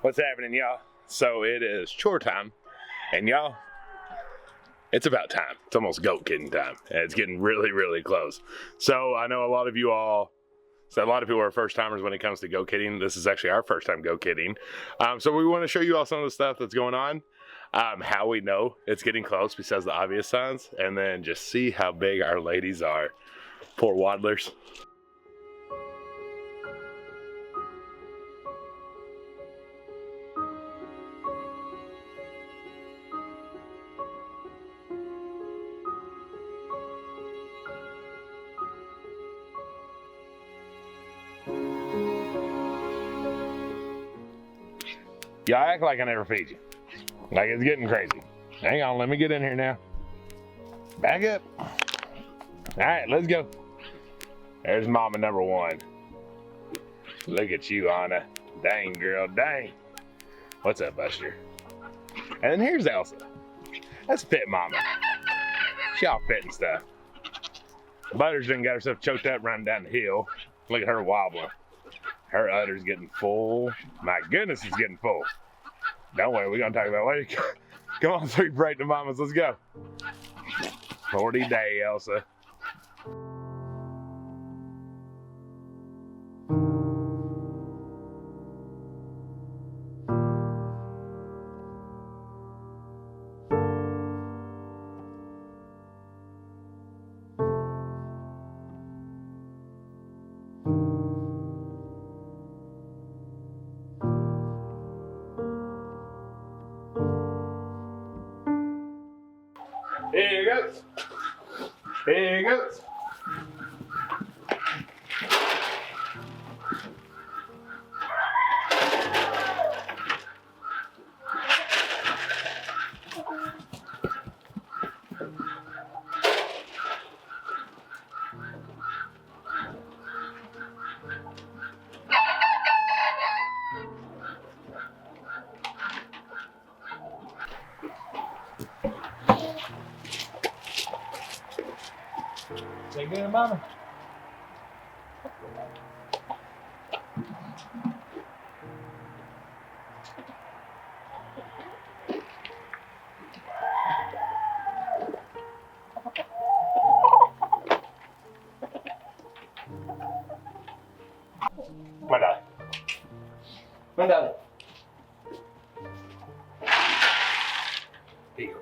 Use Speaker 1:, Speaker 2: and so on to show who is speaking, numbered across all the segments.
Speaker 1: What's happening, y'all? So it is chore time, and y'all, it's about time. It's almost goat kidding time, and it's getting really, really close. So I know a lot of people are first timers when it comes to goat kidding. This is actually our first time goat kidding. So we want to show you all some of the stuff that's going on, how we know it's getting close besides the obvious signs, and then just see how big our ladies are. Poor waddlers. Y'all act like I never feed you. Like it's getting crazy. Hang on, let me get in here now. Back up. All right, let's go. There's mama number one. Look at you, Anna. Dang, girl, dang. What's up, Buster? And then here's Elsa. That's fit mama. She all fit and stuff. Butters done got herself choked up running down the hill. Look at her wobbling. Her udder's getting full. My goodness, it's getting full. Don't worry, we're gonna talk about it later. Come on, 3 pregnant mamas, let's go. 40 day, Elsa. Here he goes. Here he goes.
Speaker 2: Say good to mama.
Speaker 1: My darling.
Speaker 2: My darling.
Speaker 1: Here you go.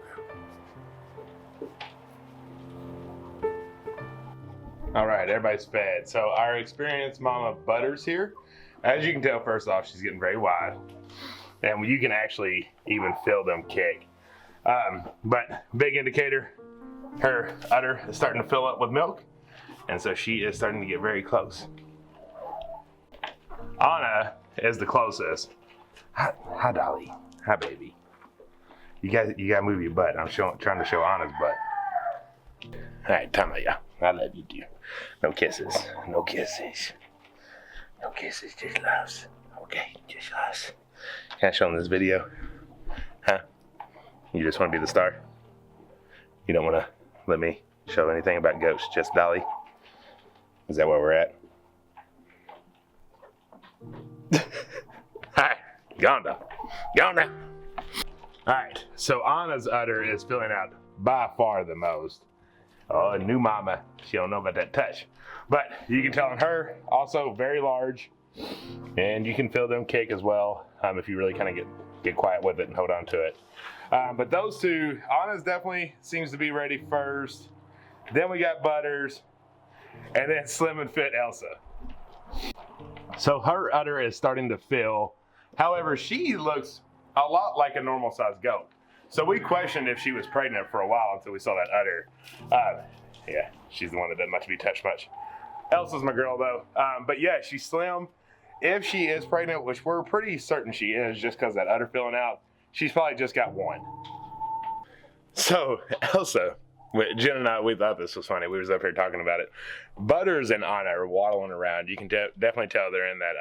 Speaker 1: All right, everybody's fed. So our experienced mama Butters here, as you can tell, first off, she's getting very wide. And you can actually even feel them kick. But big indicator, her udder is starting to fill up with milk. And so she is starting to get very close. Anna is the closest. Hi, Dolly. Hi, baby. You gotta move your butt. I'm trying to show Anna's butt. All right, time out, y'all. I love you, dear. No kisses. No kisses. No kisses, just loves. Okay, just loves. Can I show them this video? Huh? You just want to be the star? You don't want to let me show anything about ghosts, just Dolly? Is that where we're at? Hi, gone down. Gone down. All right, so Anna's udder is filling out by far the most. Oh, a new mama, she don't know about that touch. But you can tell on her, also very large, and you can feel them kick as well if you really kind of get quiet with it and hold on to it. But those two, Anna's definitely seems to be ready first. Then we got Butters, and then Slim and Fit Elsa. So her udder is starting to fill. However, she looks a lot like a normal sized goat. So we questioned if she was pregnant for a while until we saw that udder. Yeah, she's the one that doesn't much be touched much. Elsa's my girl though. But yeah, she's slim. If she is pregnant, which we're pretty certain she is just because that udder filling out, she's probably just got one. So Elsa, Jen and I, we thought this was funny. We was up here talking about it. Butters and Anna are waddling around. You can definitely tell they're in that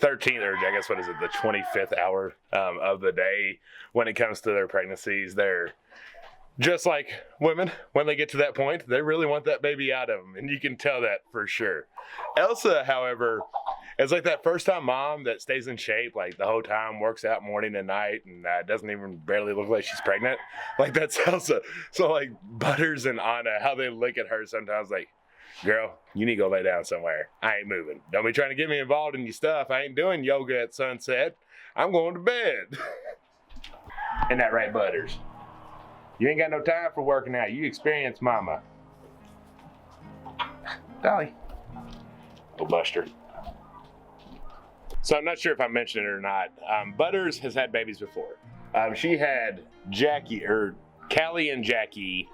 Speaker 1: 13th, or I guess what is it, the 25th hour of the day when it comes to their pregnancies. They're just like women, when they get to that point, they really want that baby out of them, and you can tell that for sure. Elsa, however, It's like that first time mom that stays in shape like the whole time, works out morning and night, and doesn't even barely look like she's pregnant. Like that's Elsa. So like Butters and Anna, how they look at her sometimes like, girl, you need to go lay down somewhere. I ain't moving. Don't be trying to get me involved in your stuff. I ain't doing yoga at sunset. I'm going to bed. Ain't that right, Butters? You ain't got no time for working out. You experience mama. Dolly. Oh, Buster. So I'm not sure if I mentioned it or not. Butters has had babies before. She had Jackie, or Callie and Jackie,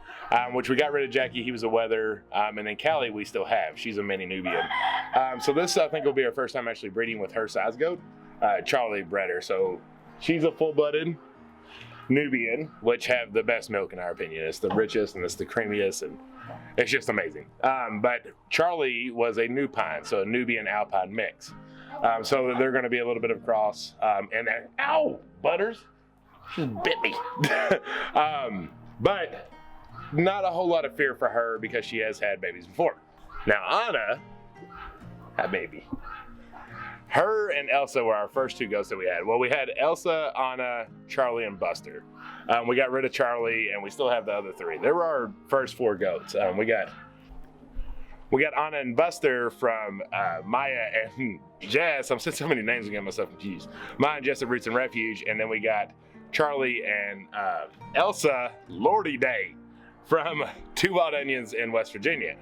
Speaker 1: which we got rid of Jackie. He was a wether. And then Callie we still have. She's a mini Nubian. So this, I think, will be our first time actually breeding with her size goat. Charlie bred her. So she's a full-blooded Nubian, which have the best milk in our opinion. It's the richest and it's the creamiest, and it's just amazing. But Charlie was a Nupine, so a Nubian Alpine mix. So they're going to be a little bit of cross. And then, ow, Butters, she bit me. But not a whole lot of fear for her because she has had babies before. Now Anna had baby. Her and Elsa were our first two goats that we had. Well, we had Elsa, Anna, Charlie, and Buster. We got rid of Charlie, and we still have the other three. They were our first four goats. We got Anna and Buster from Maya and Jess. I'm saying so many names, I'm getting myself confused. Maya and Jess at Roots and Refuge, and then we got Charlie and Elsa Lordy Day from Two Wild Onions in West Virginia.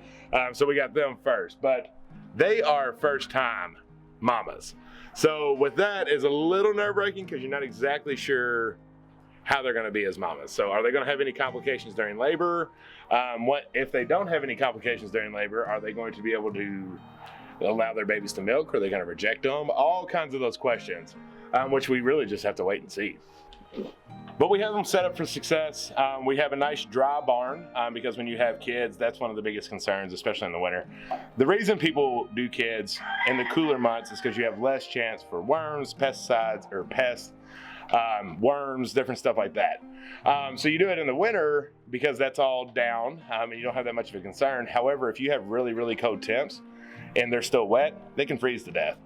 Speaker 1: So we got them first, but they are first time mamas. So with that is a little nerve-wracking because you're not exactly sure how they're going to be as mamas. So are they going to have any complications during labor? What if they don't have any complications during labor? Are they going to be able to allow their babies to milk? Are they going to reject them? All kinds of those questions, which we really just have to wait and see. But we have them set up for success. We have a nice dry barn because when you have kids, that's one of the biggest concerns, especially in the winter. The reason people do kids in the cooler months is because you have less chance for worms, pesticides, or pests, worms, different stuff like that. So you do it in the winter because that's all down and you don't have that much of a concern. However, if you have really, really cold temps and they're still wet, they can freeze to death.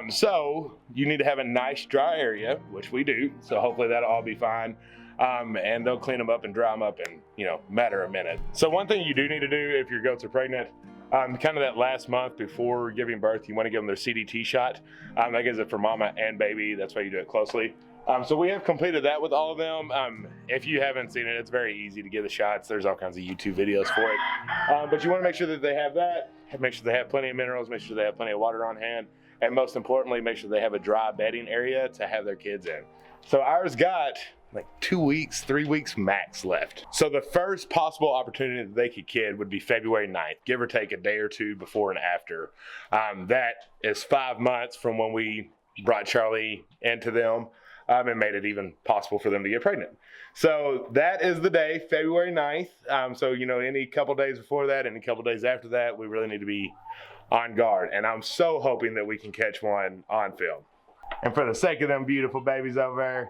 Speaker 1: So you need to have a nice dry area, which we do. So hopefully that'll all be fine. And they'll clean them up and dry them up in, matter of a minute. So one thing you do need to do if your goats are pregnant, kind of that last month before giving birth, you want to give them their CDT shot. That gives it for mama and baby. That's why you do it closely. So we have completed that with all of them. If you haven't seen it, it's very easy to give the shots. There's all kinds of YouTube videos for it. But you want to make sure that they have that, make sure they have plenty of minerals, make sure they have plenty of water on hand, and most importantly, make sure they have a dry bedding area to have their kids in. So ours got like 2 weeks, 3 weeks max left. So the first possible opportunity that they could kid would be February 9th, give or take a day or two before and after. That is 5 months from when we brought Charlie into them. And made it even possible for them to get pregnant. So that is the day, February 9th. So, any couple days before that, any couple days after that, we really need to be on guard. And I'm so hoping that we can catch one on film. And for the sake of them beautiful babies over there,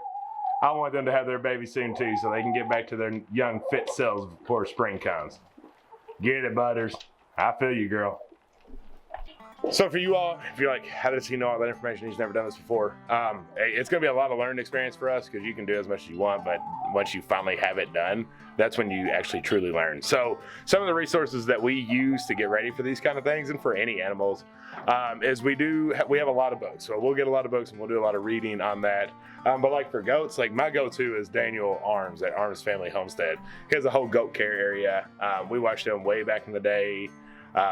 Speaker 1: I want them to have their baby soon too, so they can get back to their young fit selves before spring comes. Get it, Butters. I feel you, girl. So for you all, if you're like, how does he know all that information? He's never done this before. It's going to be a lot of learning experience for us because you can do as much as you want, but once you finally have it done, that's when you actually truly learn. So some of the resources that we use to get ready for these kind of things and for any animals is we have a lot of books. So we'll get a lot of books and we'll do a lot of reading on that. But like for goats, like my go-to is Daniel Arms at Arms Family Homestead. He has a whole goat care area. We watched him way back in the day.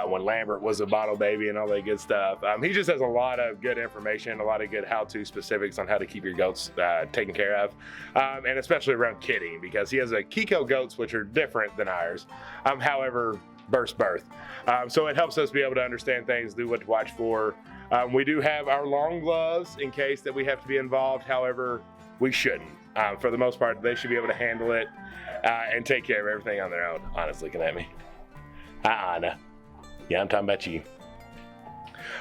Speaker 1: When Lambert was a bottle baby and all that good stuff. He just has a lot of good information, a lot of good how-to specifics on how to keep your goats taken care of, and especially around kidding, because he has a Kiko goats, which are different than ours, however, burst birth. So it helps us be able to understand things, do what to watch for. We do have our long gloves in case that we have to be involved, however, we shouldn't. For the most part, they should be able to handle it and take care of everything on their own. Anna's looking at me. Hi, Anna. Yeah, I'm talking about you.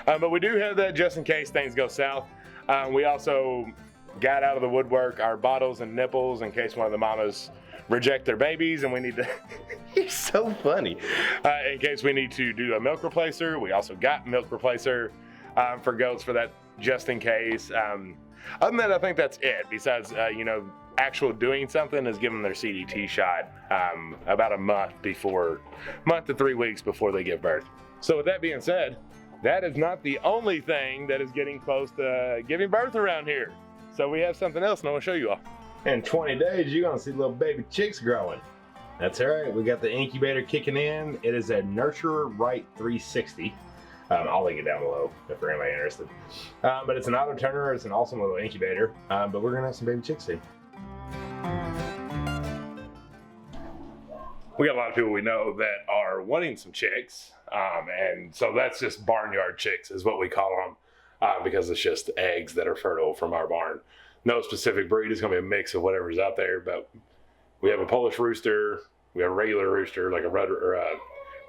Speaker 1: But we do have that just in case things go south. We also got out of the woodwork our bottles and nipples in case one of the mamas reject their babies and we need to, you're so funny. In case we need to do a milk replacer, we also got milk replacer. for goats for that, just in case. Other than that, I think that's it. Besides, actual doing something is giving them their CDT shot about a month to 3 weeks before they give birth. So with that being said, that is not the only thing that is getting close to giving birth around here. So we have something else and I want to show you all. In 20 days, you're gonna see little baby chicks growing. That's all right, we got the incubator kicking in. It is a Nurturer Right 360. I'll link it down below if for anybody interested. But it's an auto turner, it's an awesome little incubator. But we're gonna have some baby chicks soon. We got a lot of people we know that are wanting some chicks. And so that's just barnyard chicks is what we call them, because it's just eggs that are fertile from our barn. No specific breed, it's gonna be a mix of whatever's out there, but we have a Polish rooster, we have a regular rooster, like a Rhode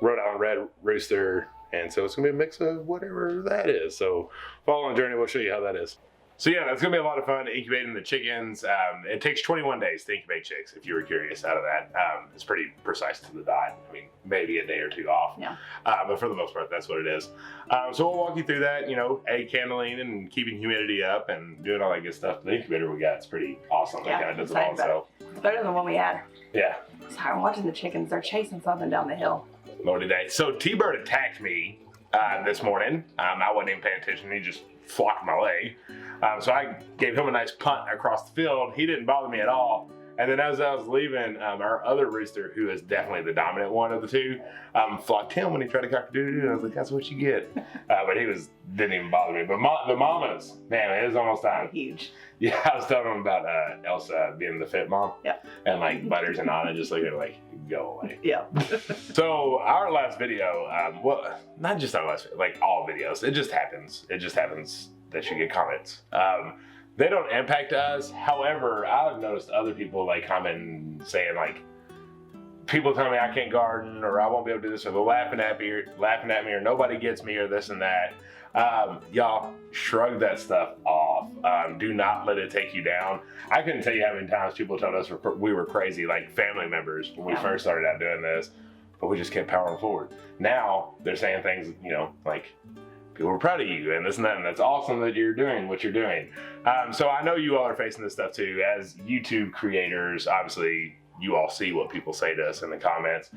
Speaker 1: Island red rooster, and so it's gonna be a mix of whatever that is. So follow on the journey, we'll show you how that is. So yeah, it's gonna be a lot of fun incubating the chickens. It takes 21 days to incubate chicks, if you were curious out of that. It's pretty precise to the dot. I mean, maybe a day or two off. Yeah. But for the most part, that's what it is. So we'll walk you through that, egg candling and keeping humidity up and doing all that good stuff. The incubator we got is pretty awesome.
Speaker 3: Yeah,
Speaker 1: it kind of does it all. So
Speaker 3: it's better than the one we had.
Speaker 1: Yeah.
Speaker 3: Sorry, I'm watching the chickens. They're chasing something down the hill.
Speaker 1: Lordy day. So T-Bird attacked me this morning. I wasn't even paying attention. He just flopped my leg. So I gave him a nice punt across the field. He didn't bother me at all. And then as I was leaving, our other rooster, who is definitely the dominant one of the two, flocked him when he tried to cock-a-doodle-doo. And I was like, that's what you get. But he didn't even bother me. But the mamas, man, it is almost time.
Speaker 3: Huge.
Speaker 1: Yeah, I was telling him about Elsa being the fit mom.
Speaker 3: Yeah.
Speaker 1: And like Butters and Anna just looking like, go away.
Speaker 3: Yeah.
Speaker 1: So our last video, well, not just our last video, like all videos, it just happens. It just happens that you get comments. They don't impact us. However, I've noticed other people like comment saying like, people tell me I can't garden or I won't be able to do this, or they're laughing at me or nobody gets me or this and that. Y'all shrug that stuff off. Do not let it take you down. I couldn't tell you how many times people told us we were crazy, like family members when we first started out doing this, but we just kept powering forward. Now they're saying things, like, people are proud of you and this and that, and that's awesome that you're doing what you're doing. So I know you all are facing this stuff too. As YouTube creators, obviously you all see what people say to us in the comments.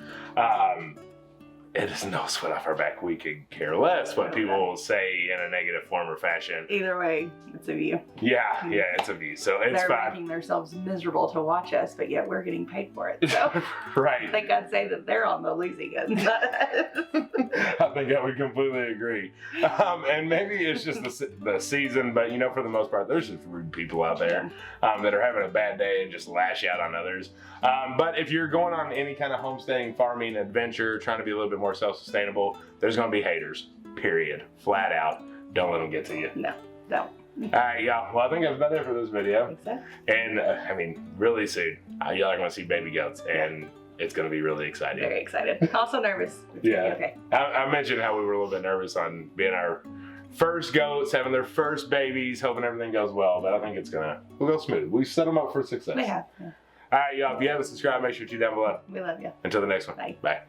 Speaker 1: It is no sweat off our back. We could care less what people say in a negative form or fashion.
Speaker 3: Either way, it's a view.
Speaker 1: Yeah, it's a view. So it's
Speaker 3: They're
Speaker 1: fine.
Speaker 3: making themselves miserable to watch us, but yet we're getting paid for it. So
Speaker 1: right.
Speaker 3: I think I'd say that they're on the losing end.
Speaker 1: I think I would completely agree. And maybe it's just the season, but for the most part, there's just rude people out there that are having a bad day and just lash out on others. But if you're going on any kind of homesteading, farming adventure, trying to be a little bit more self-sustainable, there's going to be haters, period. Flat out. Don't let them get to you.
Speaker 3: No.
Speaker 1: All right, y'all. Well, I think that's about it for this video.
Speaker 3: I think so.
Speaker 1: And really soon, y'all are going to see baby goats, and it's going to be really exciting.
Speaker 3: Very excited. Also nervous. It's gonna be okay.
Speaker 1: I mentioned how we were a little bit nervous on being our first goats, having their first babies, hoping everything goes well, but I think we'll go smooth. We set them up for success.
Speaker 3: We have. Yeah.
Speaker 1: All right, y'all. If you haven't subscribed, make sure to down below.
Speaker 3: We love you.
Speaker 1: Until the next one.
Speaker 3: Bye.
Speaker 1: Bye.